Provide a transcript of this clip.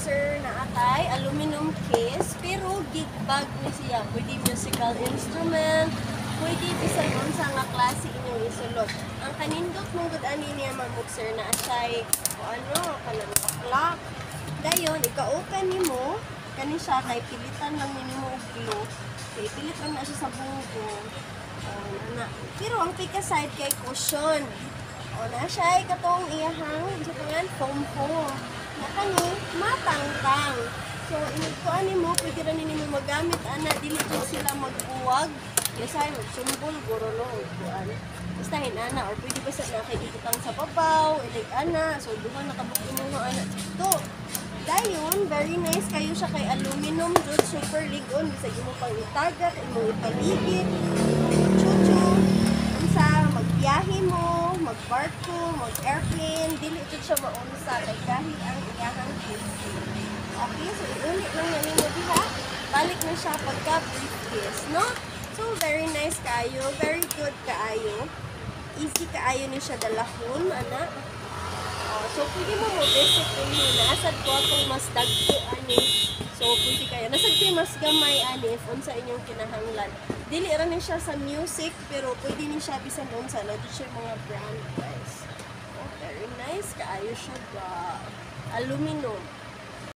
mixer na atay, aluminum case, pero gig bag ni siya. Pwede musical instrument, pwede bisan unsa nga klase inyong isulod. Ang kanindot mong gud-ani niya mixer na atay, o ano, kanang clock. Dayon, ika-open nimo, kani siya kay pilitan lang nimo og glue. Kay pilit lang na siya sa bugo. Na. Pero ang pika side kay cushion. O na siya katong iyahang sa pangan foam. Na kani matangtang. So inigtuan nimo pwede ra nimo magamit ana dili jud sila magbuwag. Yasay magsumbol gorolo kuan. Basta hinana or pwede basta na kay ibutang sa babaw, ilig ana. So duha nakabuk mo ana dito. Dayon, very nice kayo siya kay aluminum jud super ligon bisag imo pang itagat, imo ipaligid, chuchu, unsa magbiyahe mo, magbarko, mag-airplane, dili jud siya maunsa kay dahil ang iyahang casing. Okay, so iunit lang yan nimo diha. Balik na siya pagka briefcase, no? So very nice kayo, very good kaayo. Easy kaayo ni siya dalahon, ana. So, pwede mo mo-visit kung nasad ko akong mas dagko ani. So, pwede kayo. Nasad kayo mas gamay ani if unsa inyong kinahanglan. Dili ra ni siya sa music, pero pwede ni siya bisan unsa. Lagi siya mga brand guys. Oh, very nice. Kaayo siya ba? Aluminum.